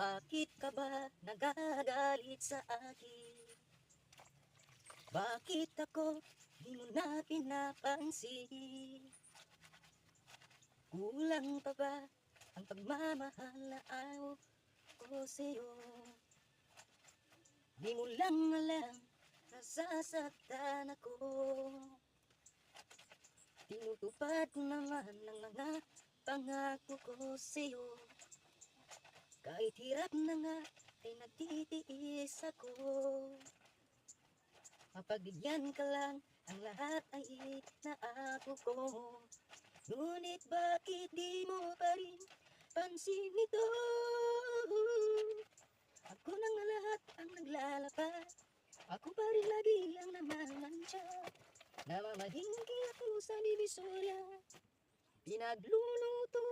Bakit ka ba nagagalit sa akin? Bakit ako di mo na pinapansin? Kulang pa ba ang pagmamahal na ayaw ko sa'yo? Di mo lang alam, nasasaktan ako. Tinutupad ko naman ang mga pangako ko sa'yo. Kahit hirap na nga, ay nagtitiis ako. Mapagbigyan ka lang, ang lahat ay inaako ko. Ngunit bakit di mo pa rin pansin ito? Ako na nga lahat ang naglalakad, ako pa rin lagi ang namamansya. Namamalingki ako sa Divisoria, pinagluto